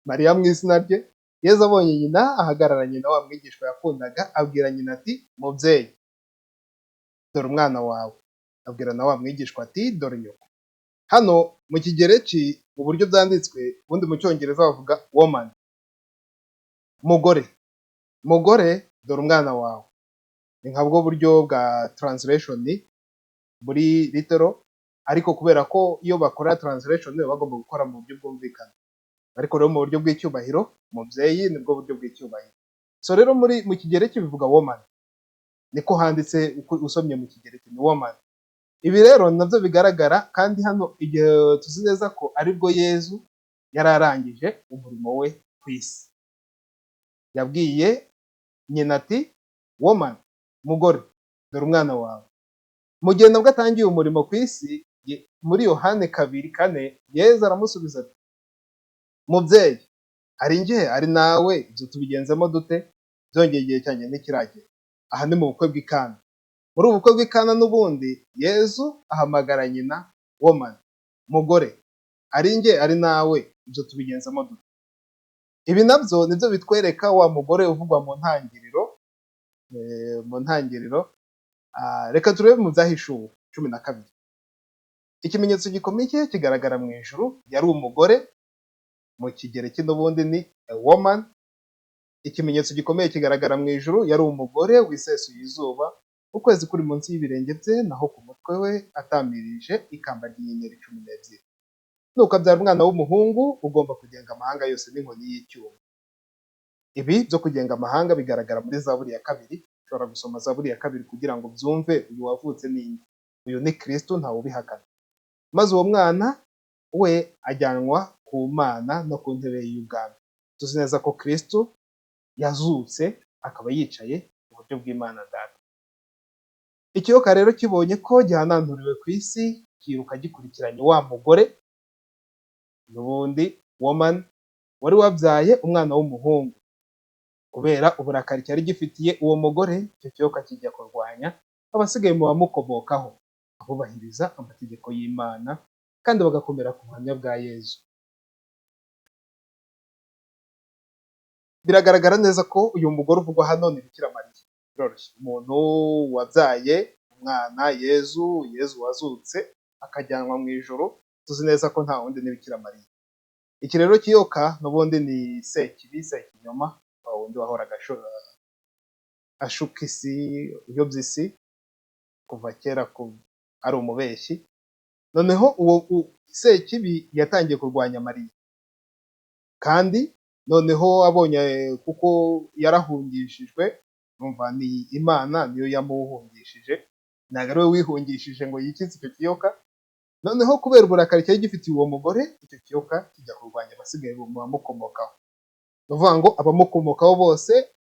Mariya mu izina rye. Yezu abonye nyina ahagararanye na wa mwigishwa yakundaga, abwira nyina ati mubyeyi dore umwana wawe, abwira na wa mwigishwa ati dore nyoko. Hano mu kigereki mu buryo byanditswe, ubundi mu cyongereza bavuga woman, mugore dore umwana wawe. Ni nka bwo buryo bwa translation buri litero, ariko kubera ko iyo bakora translation bagomba gukora mu buryo bwumvikana, ariko rero mu buryo bw'icyubahiro mubyeyi nibwo buryo bw'icyubahiro. So rero mu kigereki bivuga woman, niko handitse usomye mu kigereki ni woman. Ibi rero nabyo bigaragara, kandi hano igihe tuzi neza ko aribwo Yezu yari arangije umurimo we ku isi. Yabwiye nyina ati woman, mugore dore umwana wawe. Mu gihe nabwo atangiye umurimo ku isi, muri Yohane 2:4, Yezu aramusubiza ati mubyeyi, ari njye ari nawe, ibyo tubigenzemo dute? Byongeye igihe cyanjye ntikiragera. Aha ni mu bukwe bw'ikana. Muri ubu bukwe bw'ikana n'ubundi Yezu ahamagara nyina woman, mugore, ari njye ari nawe, ibyo tubigenzemo dute? Ibi nabyo nibyo bitwereka wa mugore uvugwa mu ntangiriro. Reka turebe mu Byahishuwe 12. Ikimenyetso gikomeye kigaragara mu ijuru, yari umugore, mu kigereki n'ubundi ni a woman. Ikimenyetso gikomeye kigaragara mu ijuru, yari umugore wisesuye izuba, ukwezi kuri munsi y'ibirenge bye, naho ku mutwe we atamirije ikamba ry'inyenyeri 12. Nuko abyara umwana w'umuhungu ugomba kugenga amahanga yose n'inkoni y'icyuma. Ibi byo kugenga amahanga bigaragara muri Zaburi ya 2. Ushobora gusoma Zaburi ya 2 kugira ngo byumve uyu wavutse ninde. Uyu ni Kristo, ntawe ubihakana. Maze uwo mwana we ajyanwa ku Mana no ku ntebe y'ubwami. Tuzi neza ko Kristo yazutse akaba yicaye mu buryo bw'Imana Data. Ikiyoka rero kibonye ko gihananturiwe ku isi, kiruka gikurikiranye wa mugore n'ubundi woman wari wabyaye umwana w'umuhungu. Kubera uburakari cyari gifitiye uwo mugore, icyo kiyoka kijya kurwanya abasigaye mu bamukomokaho, abubahiriza amategeko y'Imana kandi bagakomera ku buhamya bwa Yezu. Biragaragara neza ko uyu mugore uvugwa hano ni Bikira Mariya. Biroroshye, umuntu wabyaye umwana Yezu wazutse akajyanwa mu ijuru, tuzi neza ko nta wundi ni Bikira Mariya. Iki rero kiyoka n'ubundi ni Sekibi, Sekinyoma, wundi wahoraga ashuka isi, uyobya isi kuva kera, ari umubeshyi. Noneho uwo Sekibi yatangiye kurwanya Mariya, kandi noneho abonye kuko yarahungishijwe, numva ni Imana niyo yamuhungishije, ntabwo ari we wihungishije ngo yikize icyo kiyoka. Noneho kubera uburakari cyari gifitiye uwo mugore, icyo kiyoka kijya kurwanya abasigaye mu bamukomokaho. Ni ukuvuga ngo abamukomokaho bose,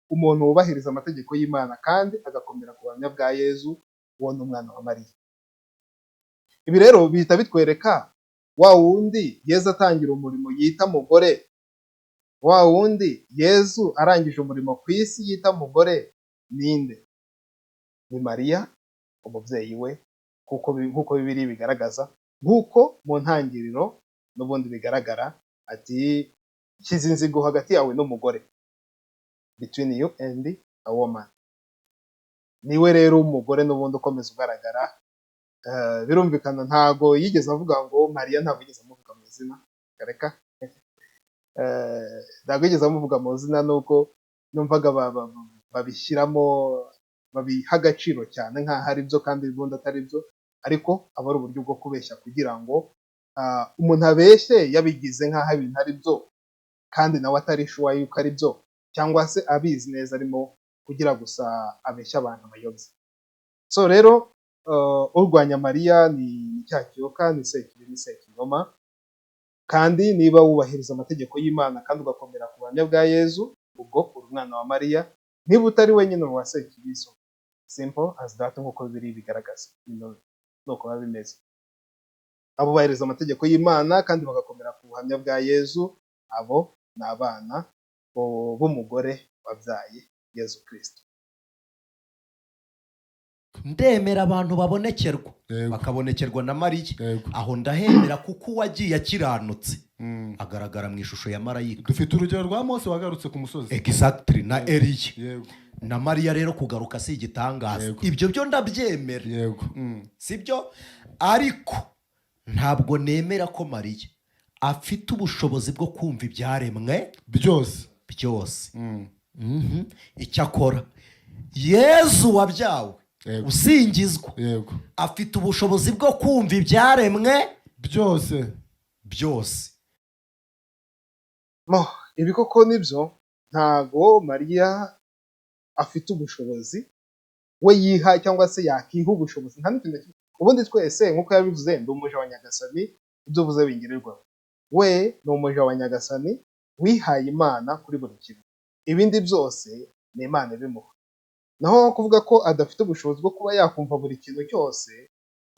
umuntu wubahiriza amategeko y'Imana kandi agakomera ku buhamya bwa Yezu, uwo ni umwana wa Mariya. Ibi rero bihita bitwereka wa wundi Yezu atangira umurimo yita mugore, wa wundi Yezu arangije umurimo ku isi yita mugore, ninde? Ni Mariya, umubyeyi we, nk'uko Bibiliya bigaragaza, nk'uko mu ntangiriro n'ubundi bigaragara ati shyize inzigo hagati yawe n'umugore, between you and a woman. Niwe rero umugore n'ubundi ukomeza ugaragara. Birumvikana ntago yigeze avuga ngo Mariya, ntabwo yigeze amuvuga mu izina, reka ntabwo yigeze amuvuga mu zina nuko numvaga babishyiramo babiha agaciro cyane nk'aho ari byo kandi ubundi atari byo, ariko aba ari uburyo bwo kubeshya kugira ngo umuntu abeshye yabigize nk'aho ibintu ari byo kandi nawe atari shuwa yuko ari byo, cyangwa se abizi neza arimo kugira gusa abeshya abantu abayobye. So rero urwanya Mariya ni cya kiyoka, ni sekibi, ni sekinyoma, kandi niba wubahiriza amategeko y'Imana kandi ugakomera ku buhamya bwa Yezu, ubwo uri umwana wa Mariya, niba utari wenyine wa sekibi. So simple as that, nk'uko biri bigaragaza nuko biba bimeze. Abo bubahiriza amategeko y'Imana kandi bagakomera ku buhamya bwa Yezu, abo ni abana b'umugore wabyaye Yezu Kristo. Ndemera abantu babonekerwa bakabonekerwa na Mariya, aho ndahemera kuko uwagiye akiranutse agaragara mu ishusho ya marayika. Dufite urugero rwa Mose wagarutse ku musozi, exactly, na Eliya na Mariya. Rero kugaruka si igitangaza, ibyo byo ndabyemera, sibyo? Ariko ntabwo nemera ko Mariya afite ubushobozi bwo kumva ibyaremwe byose. Icyakora Yezu wabyawe usingizwa afite ubushobozi bwo kumva ibyaremwe byose. Ibi koko nibyo, ntago Mariya afite ubushobozi we yiha cyangwa se yakiha ubushobozi. Ubundi twese nk'uko yabivuze, ndi umuja wa Nyagasani, ibyo uvuze bingirirwaho. We ni umuja wa Nyagasani wihaye Imana kuri buri kintu, ibindi byose ni Imana ibimuha. Naho kuvuga ko adafite ubushobozi bwo kuba yakumva buri kintu cyose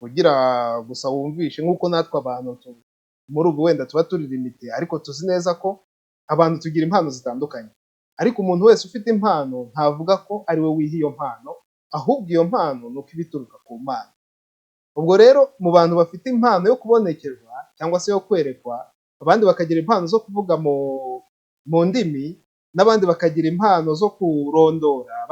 kugira gusa wumvishe, nk'uko natwe abantu muri ubu wenda tuba turi limite, ariko tuzi neza ko abantu tugira impano zitandukanye, ariko umuntu wese ufite impano ntavuga ko ari we wiha iyo mpano, ahubwo iyo mpano ni uko ibituruka ku Mana. Ubwo rero mu bantu bafite impano yo kubonekerwa cyangwa se yo kwerekwa, abandi bakagira impano zo kuvuga mu ndimi, n'abandi bakagira impano zo kurondora,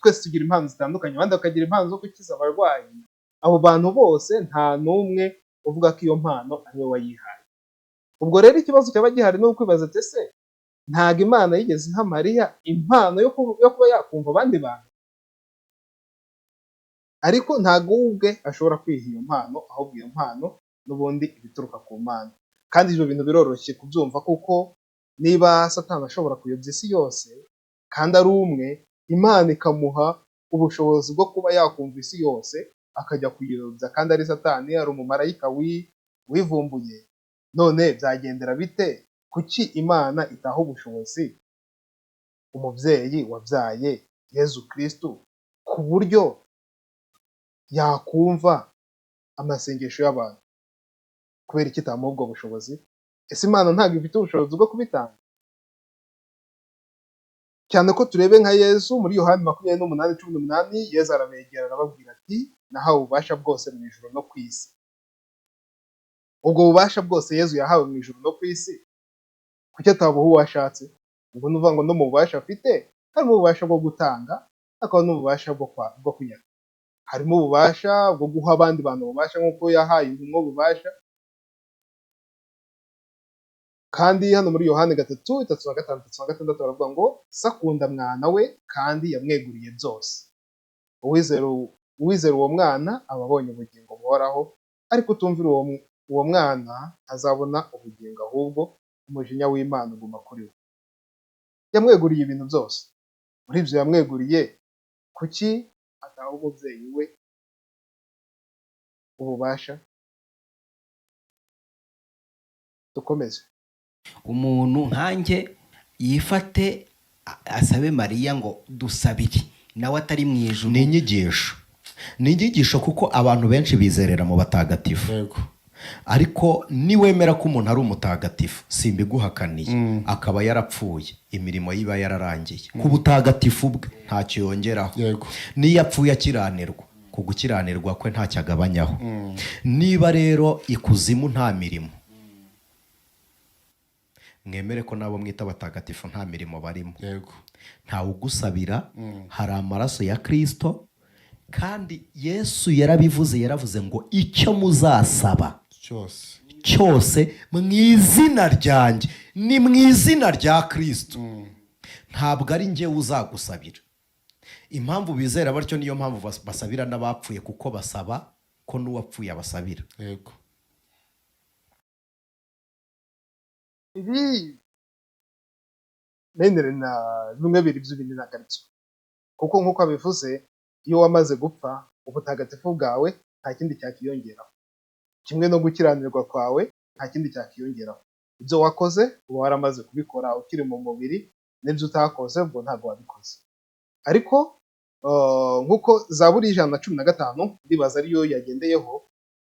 twese tugira impano zitandukanye, abandi bakagira impano zo gukiza abarwayi. Abo bantu bose nta n'umwe uvuga ko iyo mpano ari we wayihaye. Ubwo rero ikibazo cyaba gihari ni ukwibaza ati ese ntabwo Imana yigeze iha Mariya impano yo kuba yakumva abandi bantu? Ariko ntabwo we ubwe ashobora kwiha iyo mpano, ahubwo iyo mpano n'ubundi ibituruka ku Mana. Kandi ibyo bintu biroroshye kubyumva, kuko niba Satani ashobora kuyobya isi yose kandi ari umwe, Imana ikamuha ubushobozi bwo kuba yakumva isi yose akajya kuyiyobya, kandi ari Satani, ari umumarayika wivumbuye, none byagendera bite? Kuki Imana itaha ubushobozi umubyeyi wabyaye Yezu Kristo ku buryo yakumva amasengesho y'abantu? Kubera iki itamuha ubwo bushobozi? Ese Imana ntabwo ifite ubushobozi bwo kubitanga? Cyane ko turebe nka Yezu muri Yohani 20:18, Yezu arabegera arababwira ati nahawe ububasha bwose mu ijuru no ku isi. Ubwo bubasha bwose Yezu yahawe mu ijuru no ku isi, kuki atabuha uwo ashatse? Ubwo ni ukuvuga ngo no mu bubasha afite harimo ububasha bwo gutanga, hakaba n'ububasha bwo kunyaga. Harimo ububasha bwo guha abandi bantu ububasha nk'uko yahaye intumwa ububasha. Kandi hano muri Yohani 3:35-36 baravuga ngo sakunda mwana we kandi yamweguriye byose. Uwizera uwo mwana aba abonye ubugingo buhoraho, ariko utumvira uwo mwana azabona ubugingo, ahubwo umujinya w'Imana uguma kuri we. Yamweguriye ibintu byose. Muri ibyo yamweguriye, kuki ataha umubyeyi we ububasha? Dukomeze. Umuntu nkanjye yifate asabe Mariya ngo dusabire, nawe atari mu ijuru. Ni inyigisho kuko abantu benshi bizerera mu batagatifu. Ariko niwemera ko umuntu ari umutagatifu, simbiguhakaniye, akaba yarapfuye, imirimo yiba yararangiye, ku butagatifu bwe ntacyo yongeraho. Niyo apfuye akiranirwa, ku gukiranirwa kwe ntacyo agabanyaho. Niba rero ikuzimu nta mirimo, mwemere ko nabo mwita abatagatifu nta mirimo barimo. Ntawe ugusabira, hari amaraso ya Kristo, kandi Yesu yarabivuze, yaravuze ngo icyo muzasaba cyose mu izina ryanjye, ni mu izina rya Kristo, ntabwo ari njyewe uzagusabira. Impamvu bizera batyo niyo mpamvu basabira n'abapfuye, kuko basaba ko n'uwapfuye abasabira. Yego. ibi bene na bimwe biri by'ibindi nagaritso, kuko nk'uko abivuze, iyo wamaze gupfa ubutagatifu bwawe nta kindi cyakiyongeraho, kimwe no gukiranirwa kwawe nta kindi cyakiyongeraho. Ibyo wakoze uba waramaze kubikora ukiri mu mubiri, n'ibyo utakoze ubwo ntabwo wabikoze. Ariko nk'uko Zaburi 115 ndibaza ariyo yagendeyeho,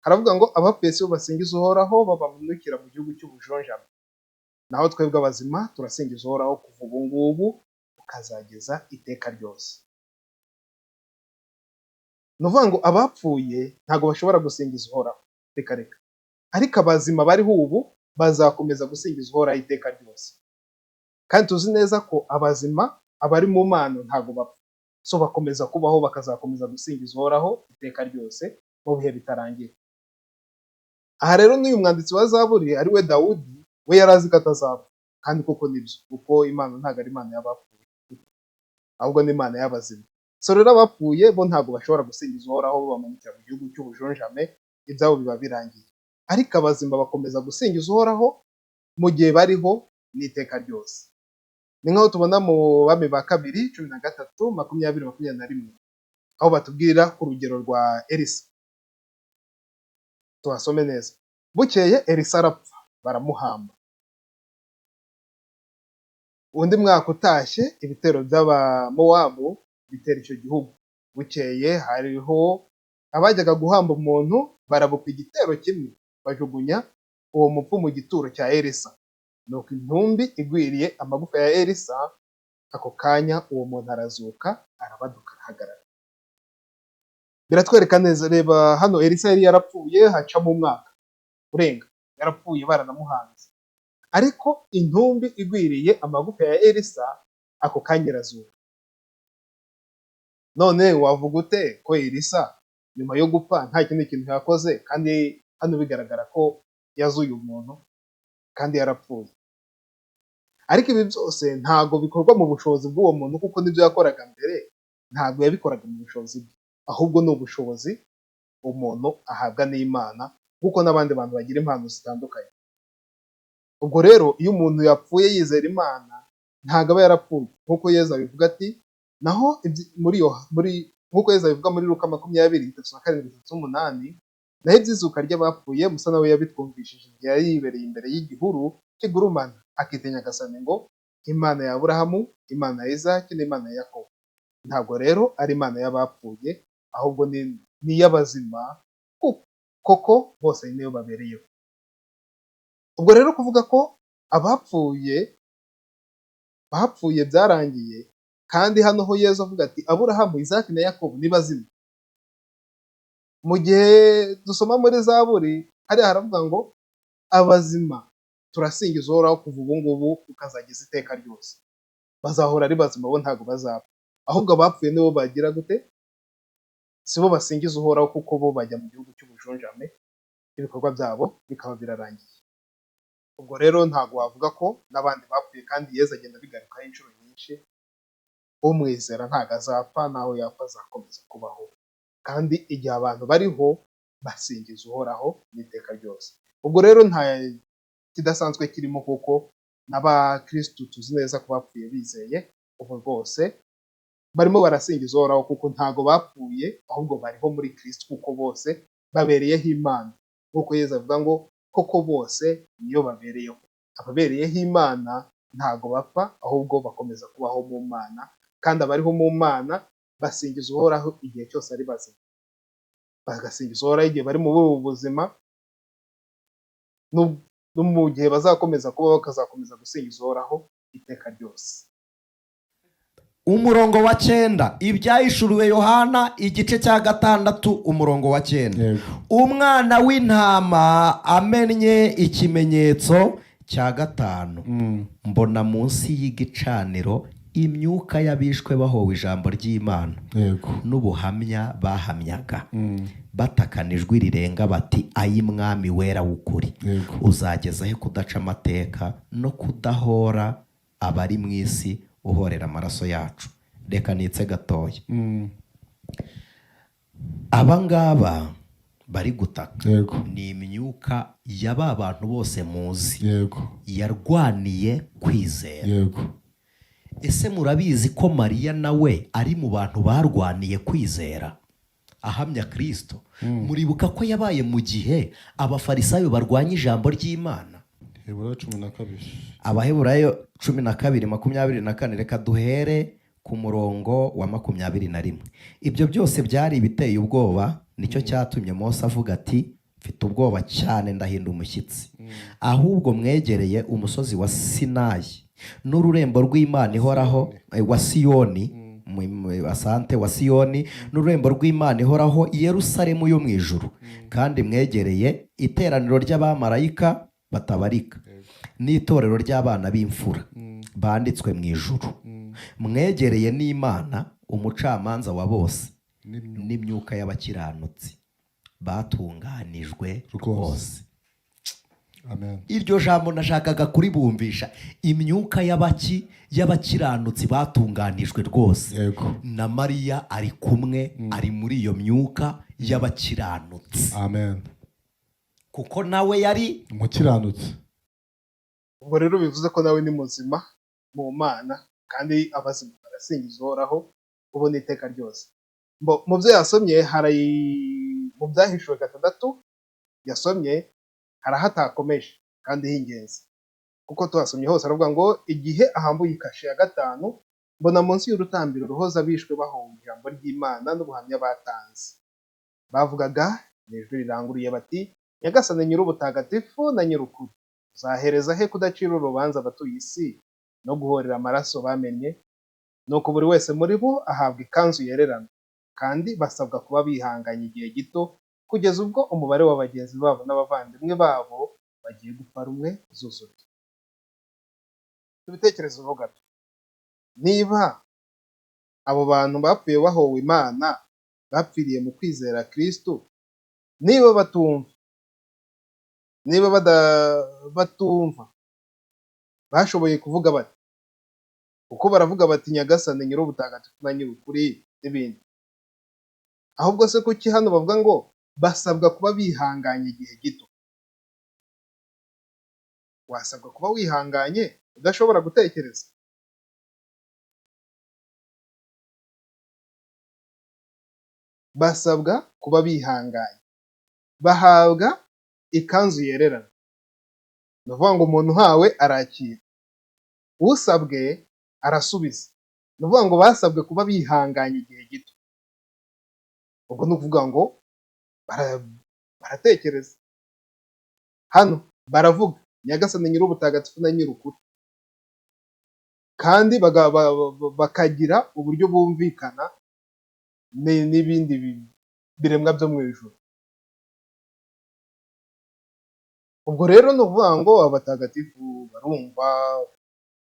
haravuga ngo abapfuye si bo basingiza Uhoraho, babamurikira mu gihugu cy'ubujonjame. Naho twebwe abazima turasingiza Uhoraho kuva ubu ngubu ukazageza iteka ryose. Ni ukuvuga ngo abapfuye ntabwo bashobora gusingiza Uhoraho, reka reka, ariko abazima bariho ubu bazakomeza gusingiza Uhoraho iteka ryose. Kandi tuzi neza ko abazima, abari mu Mana ntabwo bapfa, so bakomeza kubaho, bakazakomeza gusingiza Uhoraho iteka ryose mu bihe bitarangira. Aha rero n'uyu mwanditsi wa Zaburi ari we Dawudi, we yari azi ko atazapfa, kandi koko nibyo, kuko Imana ntabwo ari Imana y'abapfuye, ahubwo ni Imana y'abazima. So rero abapfuye bo ntabwo bashobora gusingiza Uhoraho bamanukira mu gihugu cy'ubujonjame, ibyabo biba birangiye. Ariko abazima bakomeza gusingiza Uhoraho mu gihe bariho n'iteka ryose. Ni nk'aho tubona mu Bami ba Kabiri 13:20-21, aho batubwira ku rugero rwa Elisa. Tuhasome neza. Bukeye Elisa arapfa, baramuhamba. Undi mwaka utashye, ibitero by'Abamowabu bitera icyo gihugu. Bukeye hariho abajyaga guhamba umuntu, barabuka igitero kimwe, bajugunya uwo mupfu mu gituro cya Elisa. Nuko intumbi igwiriye amagufa ya Elisa, ako kanya uwo muntu arazuka, arabaduka, arahagarara. Biratwereka neza, reba hano Elisa yari yarapfuye, hacamo umwaka urenga, yarapfuye baranamuhanze. Ariko intumbi igwiriye amagufa ya Elisa, ako kanya irazuka. None wavuga ute ko Elisa nyuma yo gupfa nta kindi kintu yakoze, kandi hano bigaragara ko yazuye umuntu kandi yarapfuye? Ariko ibi byose ntago bikorwa mu bushobozi bw'uwo muntu, kuko nibyo yakoraga mbere ntago yabikoraga mu bushobozi bwe, ahubwo ni ubushobozi umuntu ahabwa n'Imana, kuko n'abandi bantu bagira impano zitandukanye. Ubwo rero iyo umuntu yapfuye yizera Imana ntago aba yarapfuye, nk'uko Yesu abivuga ati, naho nk'uko Yesu abivuga muri Luka 20:37-38, naho iby'izuka ry'abapfuye Musa nawe yabitwumvishije igihe yari yibereye imbere y'igihuru kigurumana, akitinya agasani ngo Imana ya Aburahamu, Imana ya Isaki n'Imana ya Yakobo. Ntabwo rero ari Imana y'abapfuye, ahubwo ni iy'abazima, koko bose niyo babereyeho. Ubwo rero kuvuga ko abapfuye bapfuye byarangiye, kandi hano ho Yesu avuga ati Aburahamu, Isaki na Yakobo ni bazima. Mu gihe dusoma muri Zaburi hariya haravuga ngo abazima turasingiza Uhoraho kuva ubu ngubu ukazageza iteka ryose. Bazahora ari bazima, bo ntabwo bazapfa, ahubwo abapfuye nibo bagira gute? Sibo basingiza Uhoraho, kuko bo bajya mu gihugu cy'ubujonjame, ibikorwa byabo bikaba birarangiye. Ubwo rero ntabwo wavuga ko n'abandi bapfuye, kandi Yesu agenda bigarukaho inshuro nyinshi, umwizera ntabwo azapfa, naho yapfa azakomeza kubaho, kandi igihe abantu bariho basingiza Uhoraho n'iteka ryose. Ubwo rero nta kidasanzwe kirimo, kuko n'abakristu tuzi neza ko bapfuye bizeye ubu rwose barimo barasingiza Uhoraho, kuko ntago bapfuye, ahubwo bariho muri Kristo, kuko bose babereyeho Imana. Nk'uko Yesu avuga ngo koko bose niyo babereyeho. Ababereyeho Imana ntago bapfa, ahubwo bakomeza kubaho mu Mana, kandi abariho mu Mana basingiza Uhoraho igihe cyose ari bazima. Bagasingiza Uhoraho igihe bari mu buzima, no mu gihe bazakomeza kuba, bakazakomeza gusingiza Uhoraho iteka ryose. Umurongo wa 9, ibyahishuriwe Yohana igice cya 6 umurongo wa 9. Umwana w'intama amennye ikimenyetso cya 5, mbona munsi y'igicaniro imyuka y'abishwe bahowe ijambo ry'Imana yego n'ubuhamya bahamyaga batakana ijwi rirenga bati ayi mwami wera w'ukuri Yego. uzageza he kudaca amateka no kudahora abari mu isi uhorera amaraso yacu. Reka nitse gatoya. Aba ngaba bari gutaka Yego. ni imyuka y'aba bantu bose muzi yego yarwaniye kwizera. yego Ese murabizi ko Mariya nawe ari mu bantu barwaniye kwizera ahamya Kristo? Muribuka ko yabaye mu gihe abafarisayo barwanya ijambo ry'Imana? Heburayo 12. Abaheburayo 12:24. Reka duhere ku murongo wa 21. Ibyo byose byari ibiteye ubwoba, nicyo cyatumye Mose avuga ati mfite ubwoba cyane ndahinda umushyitsi. Ahubwo mwegereye umusozi wa Sinayi n'ururembo rw'Imana ihoraho wa Siyoni, asante wa Siyoni n'ururembo rw'Imana ihoraho i Yerusalemu yo mu ijuru, kandi mwegereye iteraniro ry'abamarayika batabarika n'itorero ry'abana b'imfura banditswe mu ijuru. Mwegereye n'Imana umucamanza wa bose n'imyuka y'abakiranutsi batunganijwe rwose. Amen. Iryo jambo nashakaga kuribumvisha, imyuka y'abakiranutsi batunganijwe rwose. Yego. Na Mariya ari kumwe, ari muri iyo myuka y'abakiranutsi. Amen. Kuko nawe yari umukiranutsi. ubwo rero bivuze ko nawe ni muzima mu Mana, kandi abazima barasingiza Uhoraho ubona iteka ryose. Mu byo yasomye hari mu Byahishuwe 6 yasomye hari aho atakomeje kandi h'ingenzi, kuko tuhasomye hose aravuga ngo igihe ahambuye ikashe ya 5 mbona munsi y'urutambiro ruhoza abishwe bahowe ijambo ry'Imana n'ubuhamya batanze. Bavugaga n'ijwi riranguruye bati Nyagasani nyir'ubutagatifu na nyir'ukuri, uzahereza he kudacira urubanza abatuye isi no guhorera amaraso bamennye? Nuko buri wese muri bo ahabwa ikanzu yererana, kandi basabwa kuba bihanganye igihe gito, kugeza ubwo umubare wa bagenzi babo n'abavandimwe babo bagiye gupfa rumwe uzuzura. Tubitekerezeho gato. Niba abo bantu bapfuye bahowe Imana bapfiriye mu kwizera Kristo, niba batumva bashoboye kuvuga bati, kuko baravuga bati Nyagasani nyir'ubutagatifu na nyir'ukuri n'ibindi. Ahubwo se kuki hano bavuga ngo basabwa kuba bihanganye igihe gito? Wasabwa kuba wihanganye udashobora gutekereza? Basabwa kuba bihanganye, bahabwa ikanzu yererana. Ni ukuvuga ngo umuntu uhawe arakira, usabwe arasubiza. Ni ukuvuga ngo basabwe kuba bihanganye igihe gito. Ubwo ni ukuvuga ngo baratekereza. Hano baravuga Nyagasani nyir'ubutagatifu na nyir'ukuri, kandi bakagira uburyo bumvikana n'ibindi biremwa byo mu ijuru. Ubwo rero ni ukuvuga ngo abatagatifu barumva,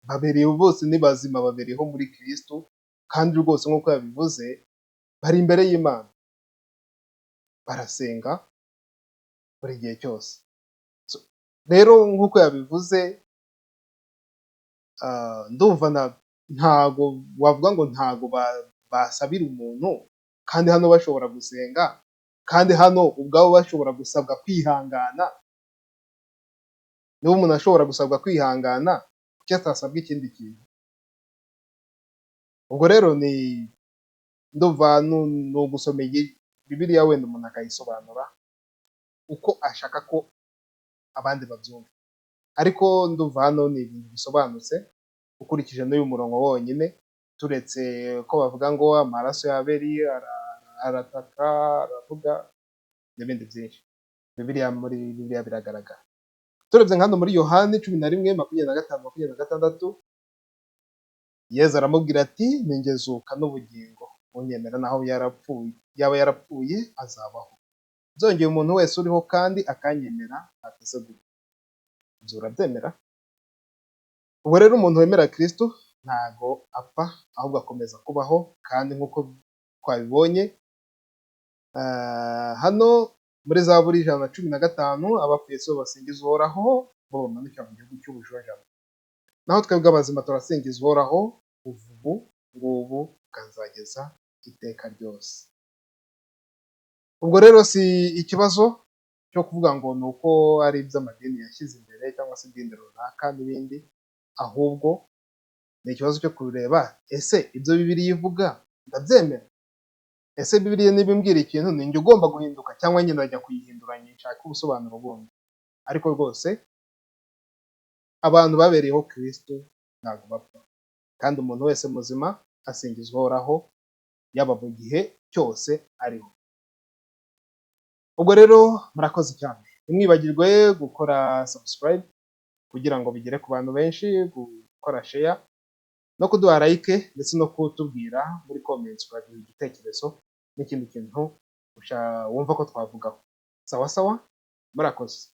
babereyeho bose ni bazima, babereyeho muri Kristo, kandi rwose nk'uko yabivuze bari imbere y'Imana, barasenga buri gihe cyose. Rero nk'uko yabivuze, ndumva ntago wavuga ngo ntago basabira umuntu, kandi hano bashobora gusenga, kandi hano ubwabo bashobora gusabwa kwihangana. Niba umuntu ashobora gusabwa kwihangana, kuki atasabwa ikindi kintu? Ubwo rero ndumva ni ugusoma Bibiliya wenda umuntu akayisobanura uko ashaka ko abandi babyumva, ariko ndumva hano ni ibintu bisobanutse ukurikije n'uyu murongo wonyine, turetse ko bavuga ngo amaraso ya Abeli arataka, aravuga n'ibindi byinshi. Muri Bibiliya biragaragara. Turebye hano muri Yohani 11:25-26, Yezu aramubwira ati ni njye zuka n'ubugingo, unyemera naho yaba yarapfuye azabaho. Byongeye umuntu wese uriho kandi akanyemera ateze gupfa. Ibyo urabyemera? Ubwo rero umuntu wemera Kristo ntago apfa ahubwo akomeza kubaho, kandi nk'uko twabibonye hano muri Zaburi 115 abapfuye si bo basingiza Uhoraho, bo bamanukira mu gihugu cy'ubujojama. Naho twebwe abazima turasingiza Uhoraho kuva ubu ngubu ukazageza iteka ryose. Ubwo rero si ikibazo cyo kuvuga ngo ni uko ari iby'amadini yashyize imbere cyangwa se idini runaka n'ibindi, ahubwo ni ikibazo cyo kureba ese ibyo Bibiliya ivuga ndabyemera. Ese Bibiliya niba imbwira ikintu ni njye ugomba guhinduka cyangwa njye ndajya kuyihinduranya nshaka ubusobanuro bundi. Ariko rwose abantu babereyeho Kristo ntabwo bapfa, kandi umuntu wese muzima asingizwa Uhoraho yaba mu gihe cyose ariho. Ubwo rero murakoze cyane, ntimwibagirwe gukora subscribe kugira ngo bigere ku bantu benshi, gukora share no kuduha like ndetse no kutubwira muri comments ukaduha igitekerezo n'ikindi kintu wumva ko twavugaho. Sawa sawa, murakoze.